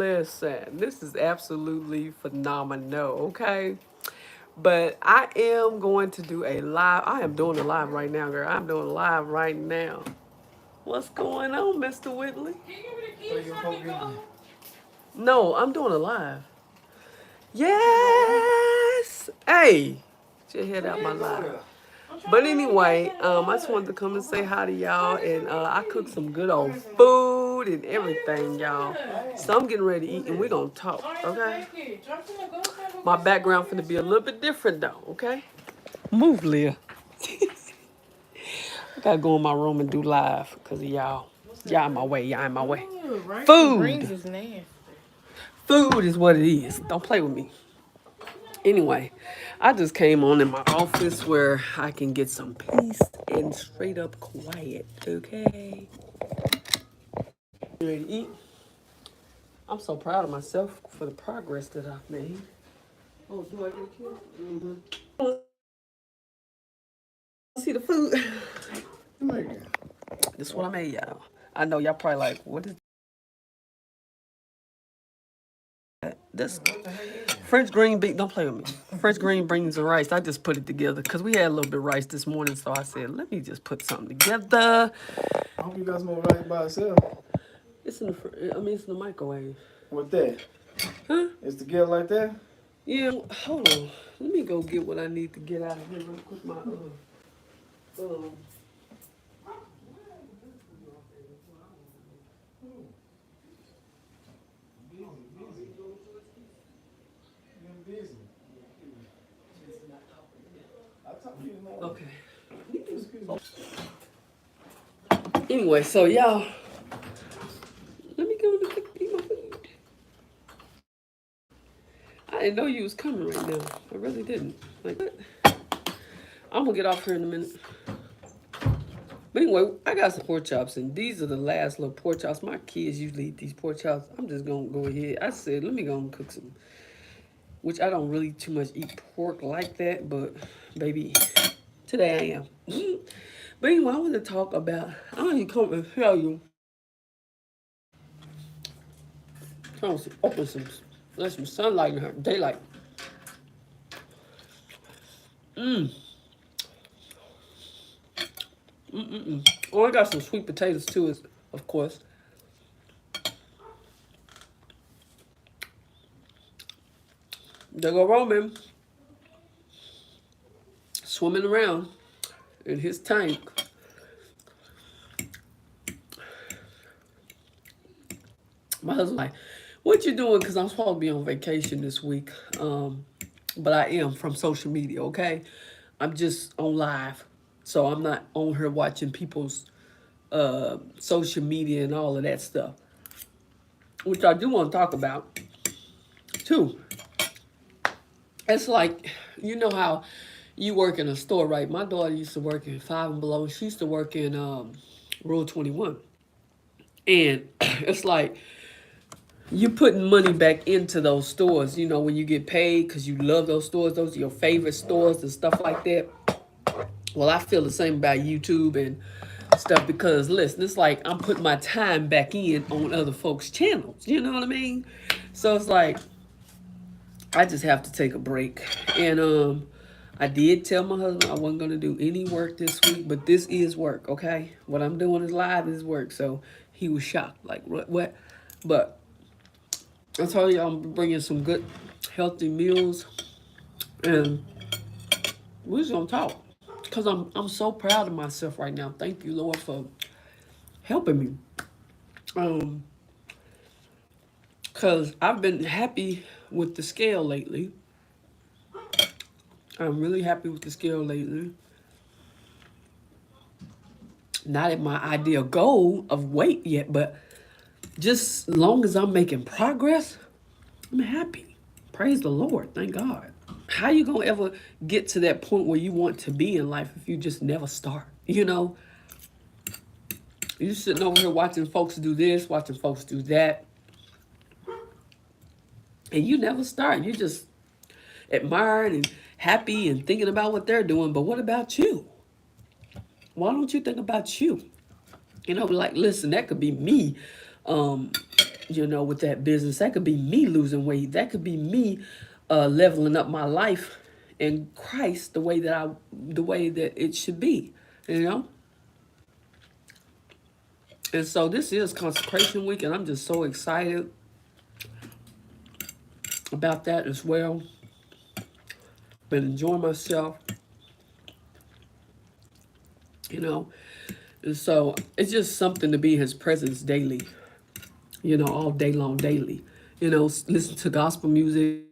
Listen, this is absolutely phenomenal, okay? But I am going to do a live. I am doing a live right now, girl. I'm doing a live right now. What's going on, Mr. Whitley? No, I'm doing a live. Yes. Hey, get your head out my live. But anyway, I just wanted to come and say hi to y'all, and I cooked some good old food and everything, y'all. So I'm getting ready to eat, and we're gonna talk, okay? My background finna be a little bit different though, okay? Move, Leah. I gotta go in my room and do live because of y'all. Y'all in my way. Y'all in my way. Food. Food is what it is. Don't play with me. Anyway, I just came on in my office where I can get some peace and straight up quiet, okay? Ready to eat? I'm so proud of myself for the progress that I've made. Oh, do I get killed? Mm-hmm. See the food? This is what I made, y'all. I know y'all probably like, what is that? This French green beans. Don't play with me. French green beans and rice. I just put it together because we had a little bit of rice this morning, so I said, let me just put something together. I hope you got some rice by itself. It's in it's in the microwave. What that? Huh? It's together like that? Yeah, hold on. Let me go get what I need to get out of here real quick. My okay. Anyway, so y'all, let me go and eat my food. I didn't know you was coming right now. I really didn't. Like, what? I'm gonna get off here in a minute. But anyway, I got some pork chops, and these are the last little pork chops. My kids usually eat these pork chops. I'm just gonna go ahead. I said, let me go and cook some, which I don't really too much eat pork like that, but baby, today I am. But anyway, I want to talk about, I don't even come and tell you, trying to open some, let some sunlight in her, daylight. Oh, I got some sweet potatoes too, of course. There go Roman, swimming around in his tank. My husband's like, what you doing? Because I'm supposed to be on vacation this week. But I am from social media, okay? I'm just on live. So I'm not on here watching people's social media and all of that stuff. Which I do want to talk about, too. It's like, you know how you work in a store, right? My daughter used to work in Five and Below. She used to work in Rule 21. And it's like, you putting money back into those stores, you know, when you get paid because you love those stores, those are your favorite stores and stuff like that. Well, I feel the same about YouTube and stuff because, listen, it's like I'm putting my time back in on other folks' channels. You know what I mean? So it's like I just have to take a break. And I did tell my husband I wasn't going to do any work this week, but this is work, okay? What I'm doing is live is work. So he was shocked, like, what? But I told you I'm bringing some good, healthy meals, and we're just gonna talk because I'm so proud of myself right now. Thank you, Lord, for helping me. Because I've been happy with the scale lately. I'm really happy with the scale lately. Not at my ideal goal of weight yet, but just as long as I'm making progress, I'm happy. Praise the Lord. Thank God. How you gonna ever get to that point where you want to be in life if you just never start? You know, you sitting over here watching folks do this, watching folks do that, and you never start. You just admiring and happy and thinking about what they're doing. But what about you? Why don't you think about you? You know, like, listen, that could be me. with that business. That could be me losing weight. That could be me leveling up my life in Christ the way that it should be, you know. And so this is consecration week, and I'm just so excited about that as well. Been enjoying myself, you know. And so it's just something to be in his presence daily, all day long, daily. Listen to gospel music,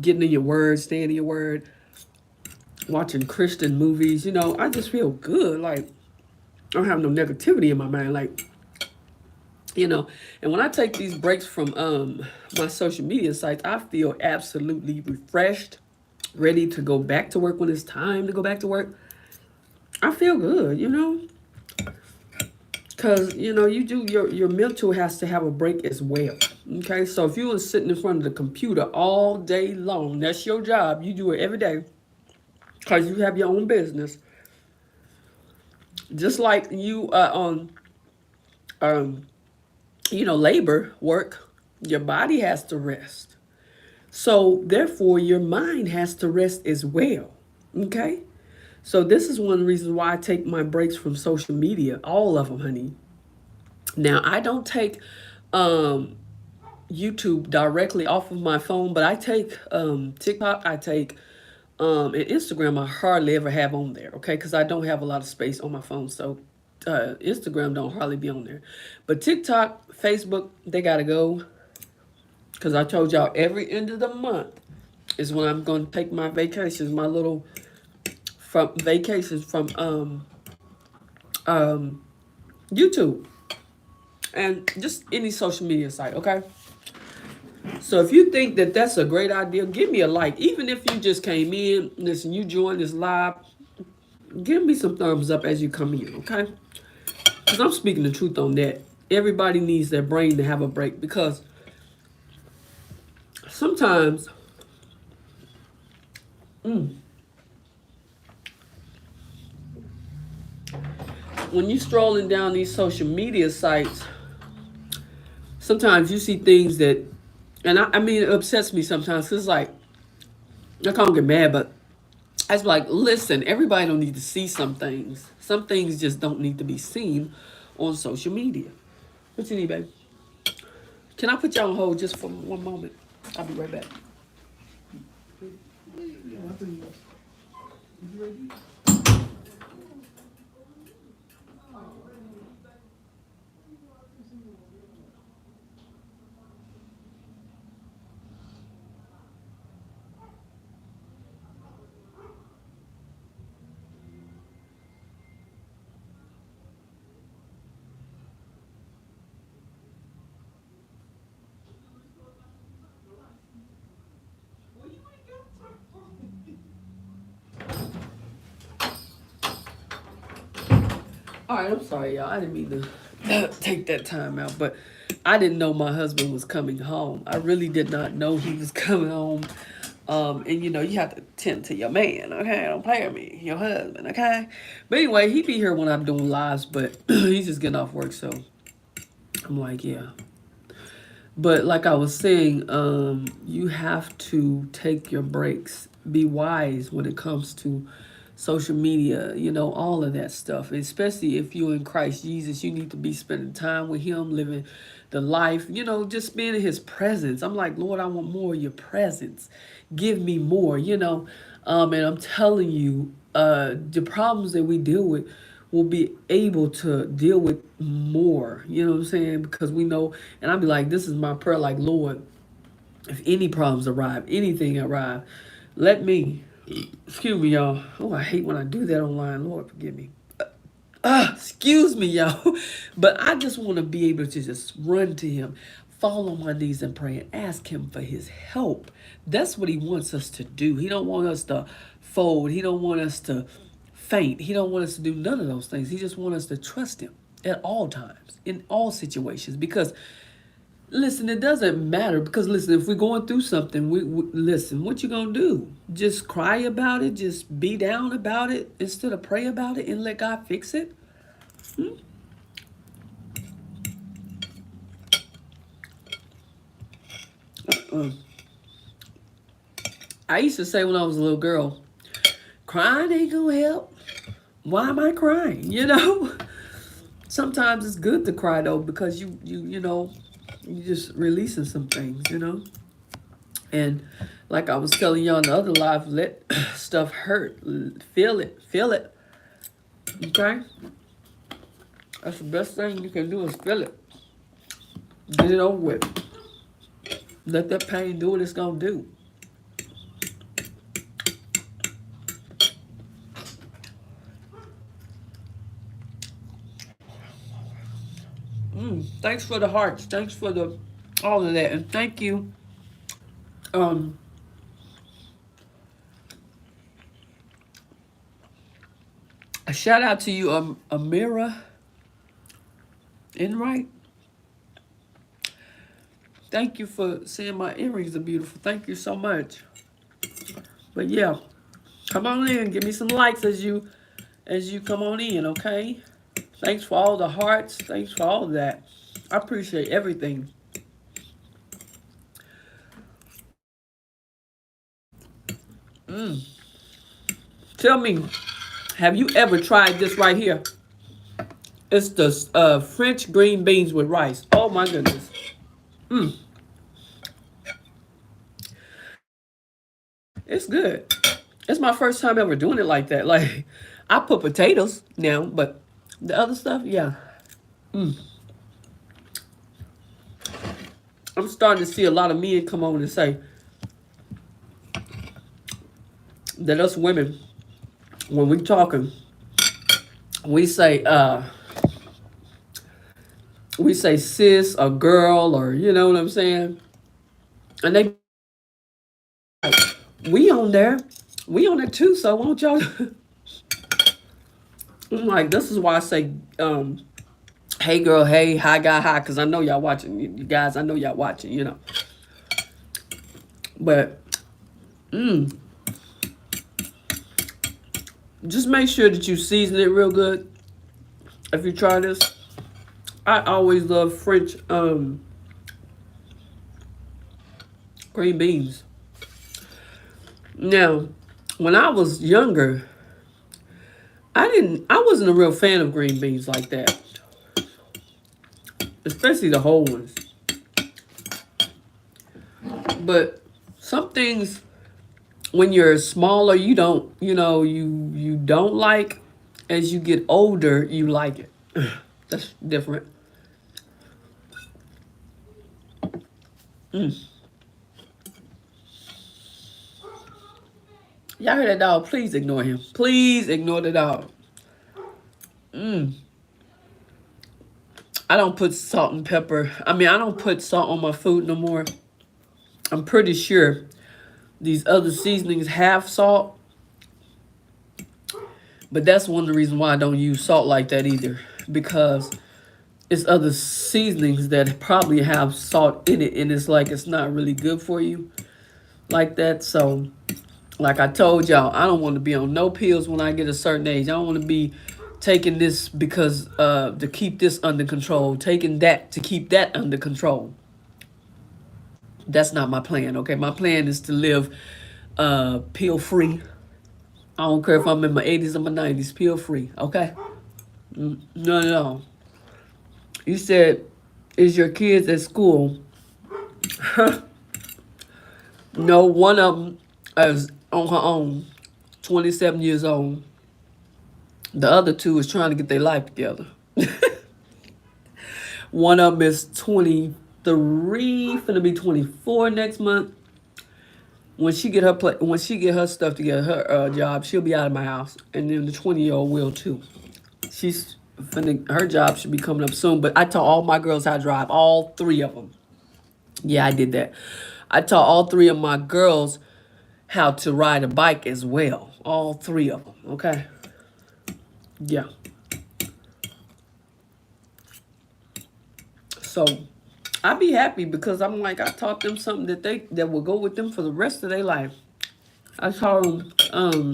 getting in your word, staying in your word, watching Christian movies. I just feel good. Like, I don't have no negativity in my mind. Like, and when I take these breaks from my social media sites, I feel absolutely refreshed, ready to go back to work when it's time to go back to work. I feel good, because you do your mental has to have a break as well. Okay, so if you were sitting in front of the computer all day long, that's your job. You do it every day because you have your own business. Just like you on labor work, your body has to rest. So therefore, your mind has to rest as well. Okay, so this is one of the reasons why I take my breaks from social media, all of them, honey. Now I don't take YouTube directly off of my phone, but I take TikTok, I take and Instagram. I hardly ever have on there, okay, because I don't have a lot of space on my phone, so Instagram don't hardly be on there. But TikTok, Facebook, they gotta go, because I told y'all every end of the month is when I'm going to take my vacations, my little vacations from YouTube and just any social media site, okay? So if you think that that's a great idea, give me a like. Even if you just came in, listen, you joined this live, give me some thumbs up as you come in, okay? Because I'm speaking the truth on that. Everybody needs their brain to have a break, because sometimes when you strolling down these social media sites, sometimes you see things that, and I mean, it upsets me sometimes, because it's like, I can't get mad, but I was like, listen, everybody don't need to see some things. Some things just don't need to be seen on social media. What you need, babe? Can I put you on hold just for one moment? I'll be right back. All right, I'm sorry, y'all. I didn't mean to take that time out, but I didn't know my husband was coming home. I really did not know he was coming home. And you have to tend to your man, okay? Don't play with me, your husband, okay? But anyway, he be here when I'm doing lives, but he's just getting off work, so I'm like, yeah. But like I was saying, you have to take your breaks. Be wise when it comes to social media, all of that stuff. Especially if you're in Christ Jesus, you need to be spending time with him, living the life, just being in his presence. I'm like, Lord, I want more of your presence. Give me more, and I'm telling you, the problems that we deal with, will be able to deal with more. You know what I'm saying? Because we know, and I'll be like, this is my prayer, like, Lord, if any problems arrive, anything arrive, let me, excuse me, y'all. Oh, I hate when I do that online. Lord, forgive me. Excuse me, y'all. But I just want to be able to just run to him, fall on my knees and pray and ask him for his help. That's what he wants us to do. He don't want us to fold. He don't want us to faint. He don't want us to do none of those things. He just wants us to trust him at all times, in all situations. Because listen, it doesn't matter. Because listen, if we're going through something, we listen, what you gonna do? Just cry about it? Just be down about it instead of pray about it and let God fix it? I used to say when I was a little girl, crying ain't gonna help. Why am I crying? You know? Sometimes it's good to cry though because you just releasing some things, you know? And like I was telling y'all in the other live, let stuff hurt. Feel it. Feel it. Okay? That's the best thing you can do is feel it. Get it over with. Let that pain do what it's gonna do. Thanks for the hearts. Thanks for the all of that. And thank you. Um a shout out to you, Amira Enright. Thank you for saying my earrings are beautiful. Thank you so much. But yeah, come on in. Give me some likes as you come on in, okay? Thanks for all the hearts. Thanks for all of that. I appreciate everything. Tell me, have you ever tried this right here? It's the French green beans with rice. Oh my goodness. It's good. It's my first time ever doing it like that. Like, I put potatoes now, but the other stuff, yeah. I'm starting to see a lot of men come on and say that us women, when we talking, we say sis or girl or you know what I'm saying? And they we on there. We on it too, so won't y'all I'm like, this is why I say hey girl, hey, hi guy, hi, because I know y'all watching. You guys, I know y'all watching, you know. But just make sure that you season it real good. If you try this, I always love French green beans. Now, when I was younger, I wasn't a real fan of green beans like that. Especially the whole ones. But some things when you're smaller you don't, you don't like. As you get older, you like it. That's different. Y'all hear that dog? Please ignore him. Please ignore the dog. I don't put salt and pepper. I mean, I don't put salt on my food no more. I'm pretty sure these other seasonings have salt. But that's one of the reasons why I don't use salt like that either. Because it's other seasonings that probably have salt in it. And it's like it's not really good for you like that. So, like I told y'all, I don't want to be on no pills when I get a certain age. I don't want to be taking this because to keep this under control. Taking that to keep that under control. That's not my plan, okay? My plan is to live pill free. I don't care if I'm in my 80s or my 90s, pill free, okay? No. You said, is your kids at school? No, one of them is on her own, 27 years old. The other two is trying to get their life together. One of them is 23, finna be 24 next month. When she get her stuff together, her job, she'll be out of my house, and then the 20-year-old will too. Her job should be coming up soon. But I taught all my girls how to drive, all three of them. Yeah, I did that. I taught all three of my girls how to ride a bike as well. All three of them. Okay. Yeah. So I'd be happy because I'm like I taught them something that will go with them for the rest of their life. I taught them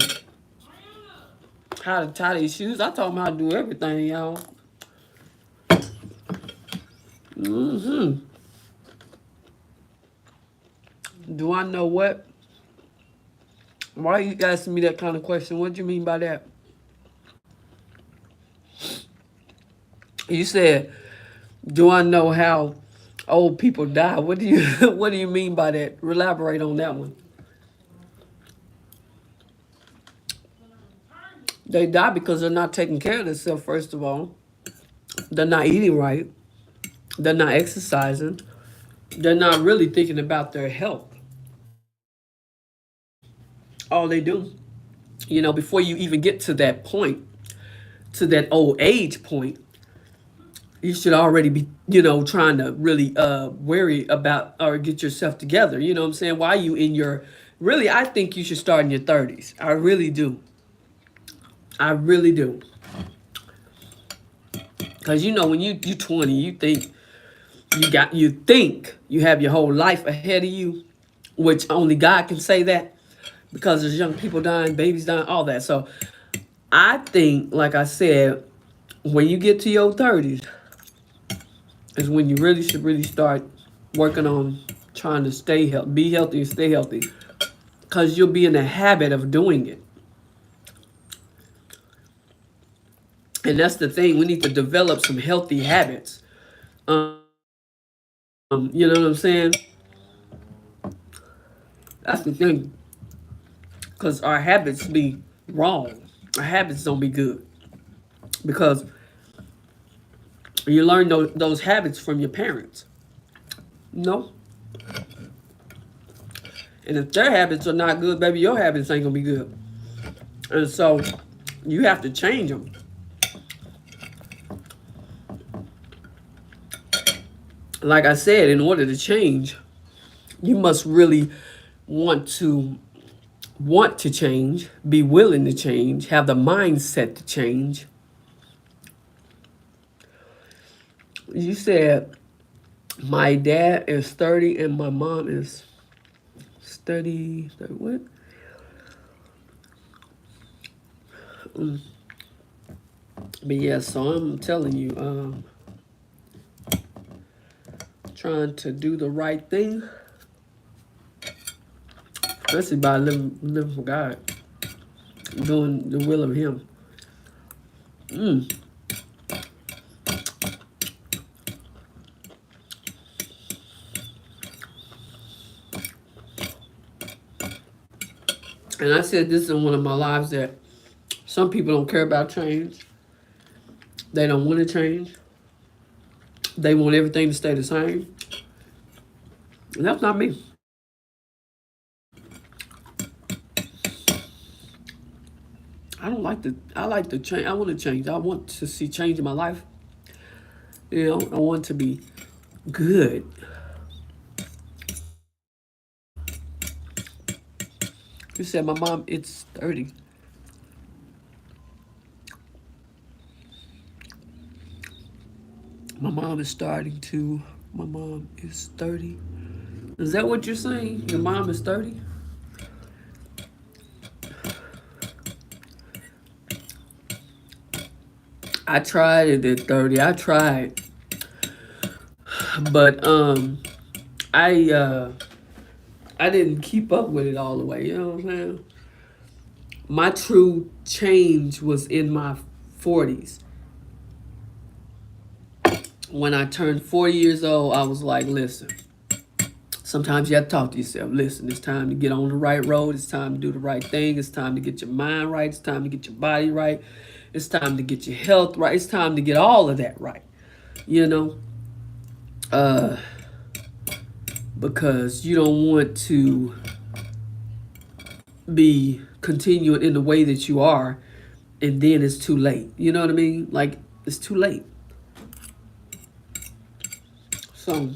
how to tie their shoes. I taught them how to do everything, y'all. Do I know what? Why are you asking me that kind of question? What do you mean by that? You said, do I know how old people die? What do you what do you mean by that? Elaborate on that one. They die because they're not taking care of themselves, first of all. They're not eating right. They're not exercising. They're not really thinking about their health. All they do, before you even get to that point, to that old age point, you should already be, trying to really worry about or get yourself together. You know what I'm saying? Why you in your, really, I think you should start in your 30s. I really do. I really do. Because, when you 20, you think you have your whole life ahead of you, which only God can say that, because there's young people dying, babies dying, all that. So I think, like I said, when you get to your 30s is when you really should really start working on trying to stay healthy, be healthy and stay healthy, because you'll be in the habit of doing it. And that's the thing. We need to develop some healthy habits. You know what I'm saying? That's the thing. Because our habits be wrong. Our habits don't be good. Because you learn those habits from your parents. No. And if their habits are not good, baby, your habits ain't going to be good. And so you have to change them. Like I said, in order to change, you must really want to change, be willing to change, have the mindset to change. You said my dad is 30 and my mom is 30 what? But yeah, so I'm telling you, trying to do the right thing. Especially by living for God. Doing the will of Him. And I said this in one of my lives, that some people don't care about change. They don't want to change. They want everything to stay the same. And that's not me. I like to change. I want to change. I want to see change in my life. I want to be good. You said my mom, it's 30. My mom is 30. Is that what you're saying? Your mom is 30? I tried it at 30. I tried. But I didn't keep up with it all the way, you know what I'm saying? My true change was in my 40s. When I turned 40 years old, I was like, listen, sometimes you have to talk to yourself. Listen, it's time to get on the right road. It's time to do the right thing. It's time to get your mind right. It's time to get your body right. It's time to get your health right. It's time to get all of that right, because you don't want to be continuing in the way that you are, and then it's too late. You know what I mean? Like, it's too late. So,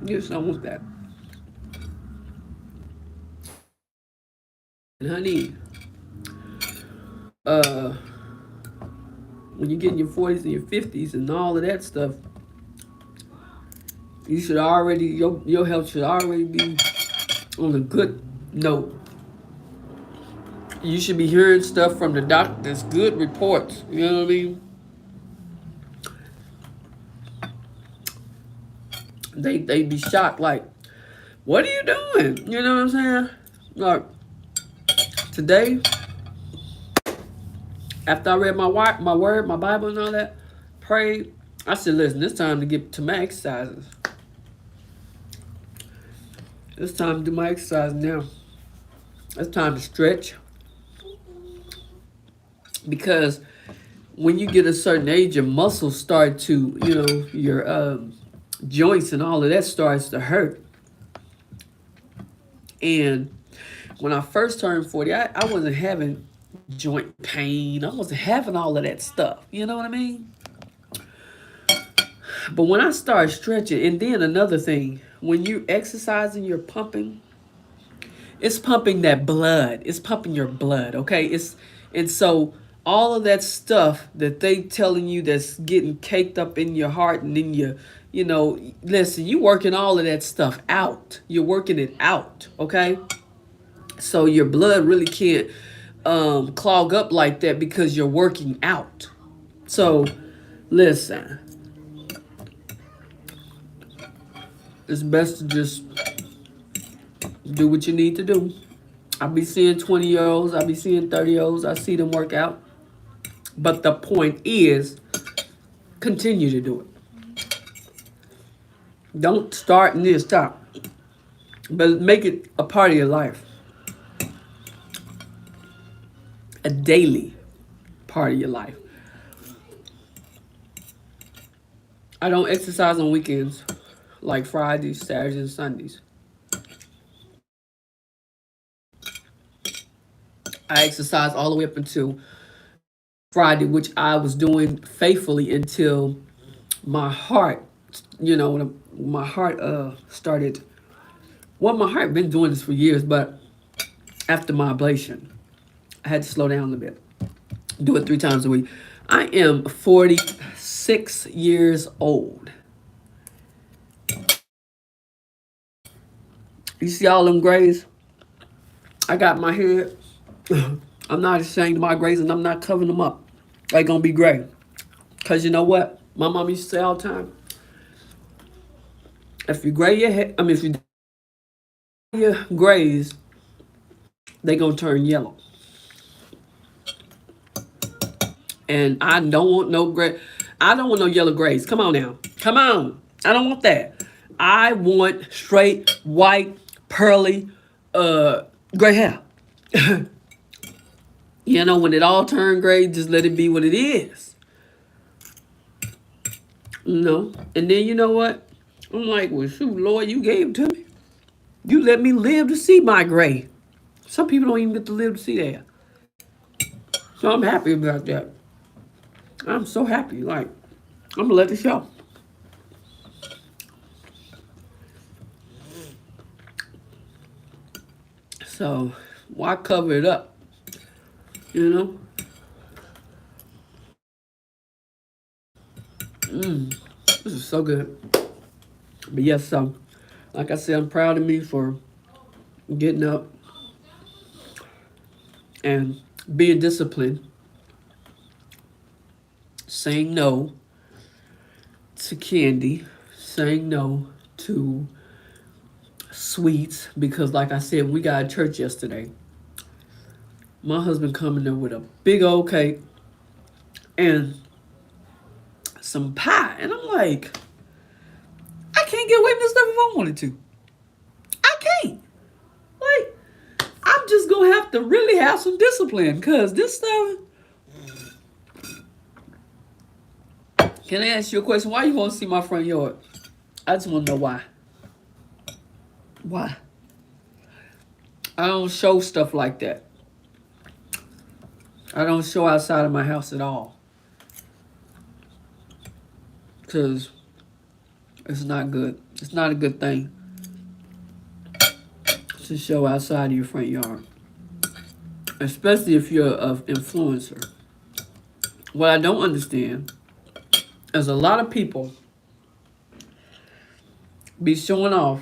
yes, I want that. And honey, when you get in your 40s and your 50s and all of that stuff, you should already, your health should already be on a good note. You should be hearing stuff from the doctors, good reports. You know what I mean? They be shocked, like, what are you doing? You know what I'm saying? Like, today, after I read my word, my Bible and all that, prayed, I said, listen, it's time to get to my exercises. It's time to do my exercise now. It's time to stretch. Because when you get a certain age, your muscles start to, your joints and all of that starts to hurt. And when I first turned 40, I wasn't having joint pain. I wasn't having all of that stuff. You know what I mean? But when I started stretching, and then another thing, when you're exercising, you're pumping. It's pumping that blood. It's pumping your blood, okay? And so all of that stuff that they telling you that's getting caked up in your heart and in your, listen, you working all of that stuff out. You're working it out, okay? So your blood really can't clog up like that because you're working out. So listen, it's best to just do what you need to do. I be seeing 20-year-olds, I be seeing 30-year-olds, I see them work out. But the point is, continue to do it. Don't start and then stop. But make it a part of your life. A daily part of your life. I don't exercise on weekends, like Fridays, Saturdays, and Sundays. I exercise all the way up until Friday, which I was doing faithfully until my heart, when my heart started. Well, my heart been doing this for years, but after my ablation, I had to slow down a little bit. Do it 3 times a week. I am 46 years old. You see all them grays? I got my head. I'm not ashamed of my grays, and I'm not covering them up. They're going to be gray. Because you know what? My mom used to say all the time, if you gray your hair, if you your grays, they going to turn yellow. And I don't want no gray. I don't want no yellow grays. Come on now. Come on. I don't want that. I want straight, white, pearly, gray hair. When it all turned gray, just let it be what it is. And then you know what? I'm like, well, shoot, Lord, you gave it to me. You let me live to see my gray. Some people don't even get to live to see that. So I'm happy about that. I'm so happy. Like, I'm going to let it show. So, why cover it up? This is so good. But yes, so, like I said, I'm proud of me for getting up and being disciplined. Saying no to candy. Saying no to sweets. Because like I said, we got a church yesterday. My husband coming there with a big old cake and some pie. And I'm like, I can't get away with this stuff if I wanted to. I can't. Like, I'm just going to have to really have some discipline. Because this stuff... Can I ask you a question? Why you want to see my front yard? I just want to know why. Why? I don't show stuff like that. I don't show outside of my house at all. Because it's not good. It's not a good thing to show outside of your front yard. Especially if you're an influencer. What I don't understand is a lot of people be showing off.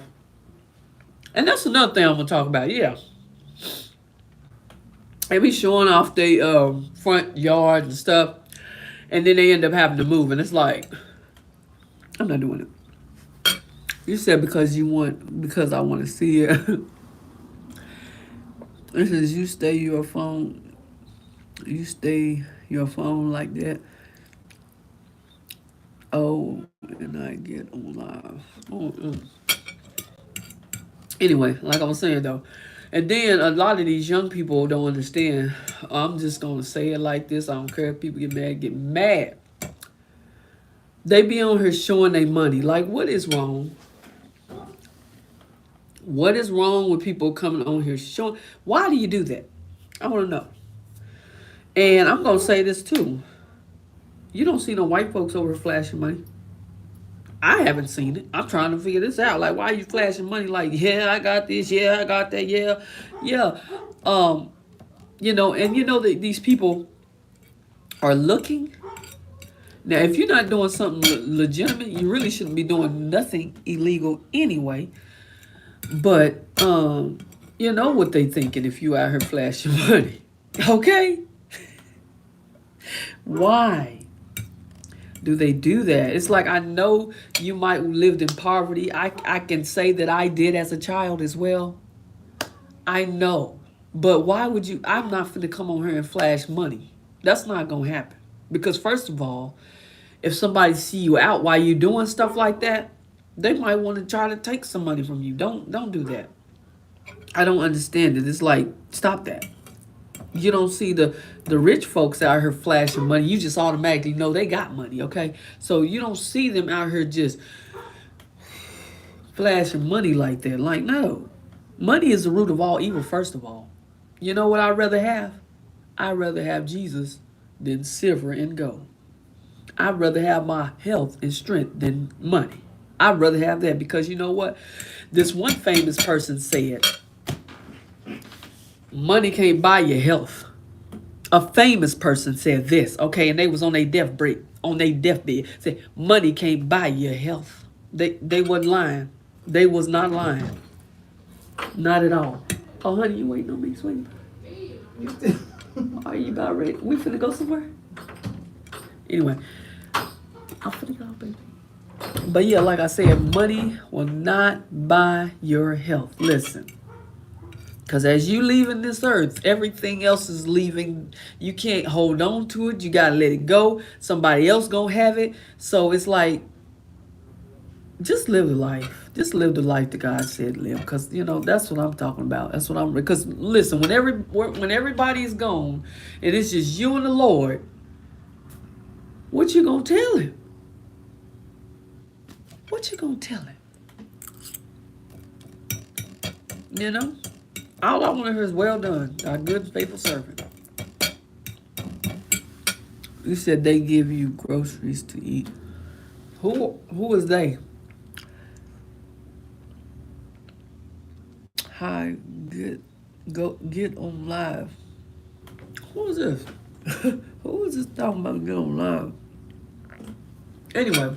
And that's another thing I'm going to talk about. Yeah. They be showing off their front yard and stuff. And then they end up having to move. And it's like, I'm not doing it. You said because I want to see it. It says you stay your phone like that. Oh, and I get on live. Anyway, like I was saying though, and then a lot of these young people don't understand. I'm just gonna say it like this. I don't care if people get mad. Get mad. They be on here showing their money. Like, what is wrong? What is wrong with people coming on here showing? Why do you do that? I want to know. And I'm gonna say this too. You don't see no white folks over here flashing money. I haven't seen it. I'm trying to figure this out. Like, why are you flashing money? Like, yeah, I got this. Yeah, I got that. Yeah, yeah. Um, and you know that these people are looking. Now, if you're not doing something legitimate, you really shouldn't be doing nothing illegal anyway. But you know what they thinking if you out here flashing money. Okay? Why do they do that? It's like I know you might have lived in poverty. I can say that I did as a child as well. I know. But why would you? I'm not finna come on here and flash money. That's not gonna happen. Because first of all, if somebody see you out while you doing stuff like that, they might want to try to take some money from you. Don't do that. I don't understand it. It's like, stop that. You don't see the rich folks out here flashing money. You just automatically know they got money, okay? So you don't see them out here just flashing money like that. Like, no. Money is the root of all evil, first of all. You know what I'd rather have? I'd rather have Jesus than silver and gold. I'd rather have my health and strength than money. I'd rather have that because you know what? This one famous person said, money can't buy your health. A famous person said this, okay, and they was on their deathbed, said money can't buy your health. They wasn't lying. They was not lying. Not at all. Oh honey, you waiting on me, sweetie? Are you about ready? We finna go somewhere? Anyway, I'm finna go, baby. But yeah, like I said, money will not buy your health. Listen. Because as you leaving this earth, everything else is leaving. You can't hold on to it. You got to let it go. Somebody else going to have it. So it's like, just live the life. Just live the life that God said live. Because, that's what I'm talking about. That's what because listen, when everybody is gone and it's just you and the Lord, what you going to tell him? What you going to tell him? You know? All I want to hear is well done, our good and faithful servant. You said they give you groceries to eat. Who is they? Hi, get on live. Who is this? Who is this talking about get on live? Anyway.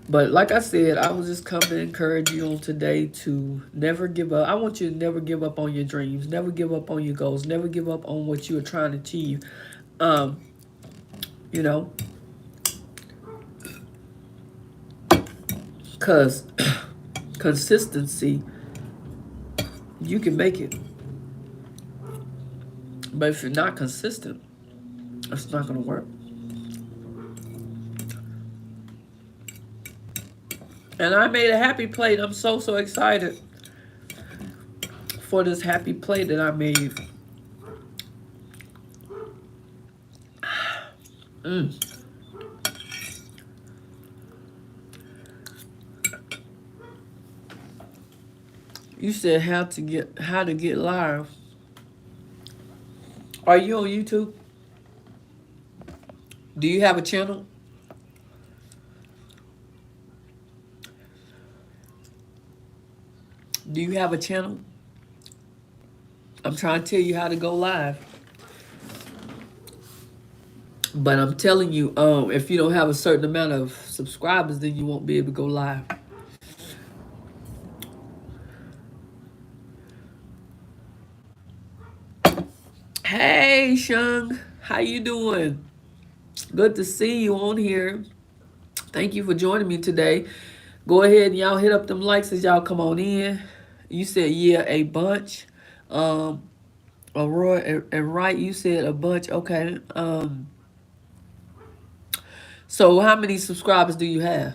But like I said, I was just coming to encourage you on today to never give up. I want you to never give up on your dreams. Never give up on your goals. Never give up on what you are trying to achieve. You know, because consistency, you can make it. But if you're not consistent, it's not going to work. And I made a happy plate. I'm so excited for this happy plate that I made. You said how to get live. Are you on YouTube? Do you have a channel? Do you have a channel? I'm trying to tell you how to go live. But I'm telling you, if you don't have a certain amount of subscribers, then you won't be able to go live. Hey, Shung. How you doing? Good to see you on here. Thank you for joining me today. Go ahead and y'all hit up them likes as y'all come on in. You said yeah, a bunch. Um, Aurora and right, you said a bunch. Okay. So how many subscribers do you have?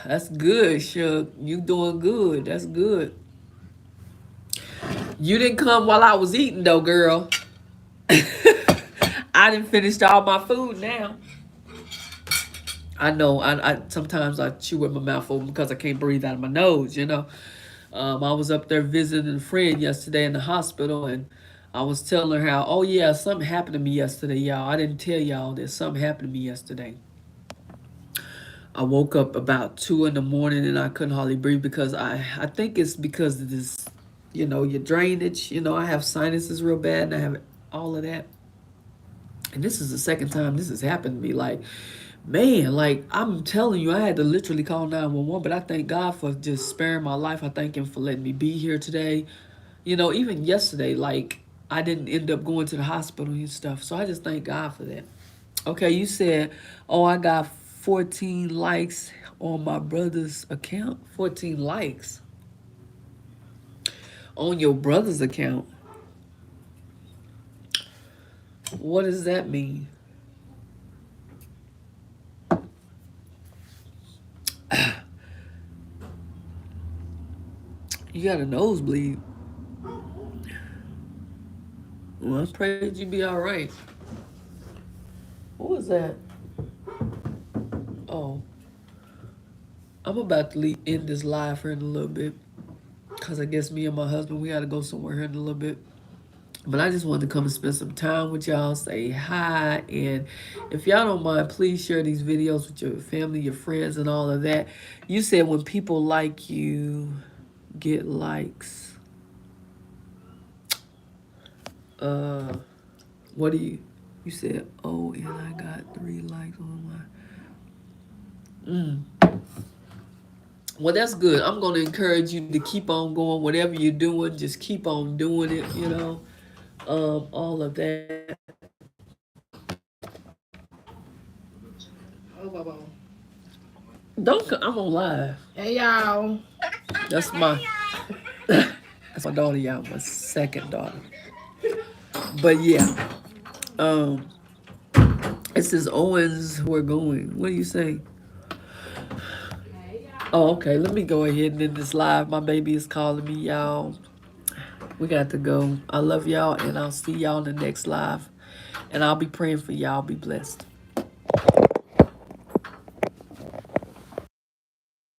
That's good, Shug. You doing good. That's good. You didn't come while I was eating though, girl. I didn't finish all my food now. I know. I sometimes I chew with my mouth open because I can't breathe out of my nose. I was up there visiting a friend yesterday in the hospital, and I was telling her how, oh yeah, something happened to me yesterday, y'all. I didn't tell y'all that something happened to me yesterday. I woke up about 2 in the morning and I couldn't hardly breathe because I think it's because of this, your drainage. I have sinuses real bad and I have all of that. And this is the second time this has happened to me. Like, man, like I'm telling you, I had to literally call 911, but I thank God for just sparing my life. I thank him for letting me be here today. Even yesterday, like I didn't end up going to the hospital and stuff. So I just thank God for that. Okay, you said, oh, I got 14 likes on my brother's account. 14 likes on your brother's account. What does that mean? You got a nosebleed. Well, I pray that you be all right. What was that? Oh, I'm about to end this live here in a little bit. Because I guess me and my husband, we got to go somewhere here in a little bit. But I just wanted to come and spend some time with y'all, say hi. And if y'all don't mind, please share these videos with your family, your friends, and all of that. You said when people like you, get likes. What do you said, oh, and I got 3 likes on my... Well, that's good. I'm going to encourage you to keep on going. Whatever you're doing, just keep on doing it, all of that. Oh, Bobo. I'm on live. Hey, y'all. That's my that's my daughter, y'all, my second daughter. But yeah, it says Owens, we're going. What do you say? Oh, okay. Let me go ahead and end this live. My baby is calling me, y'all. We got to go. I love y'all, and I'll see y'all in the next live. And I'll be praying for y'all. Be blessed.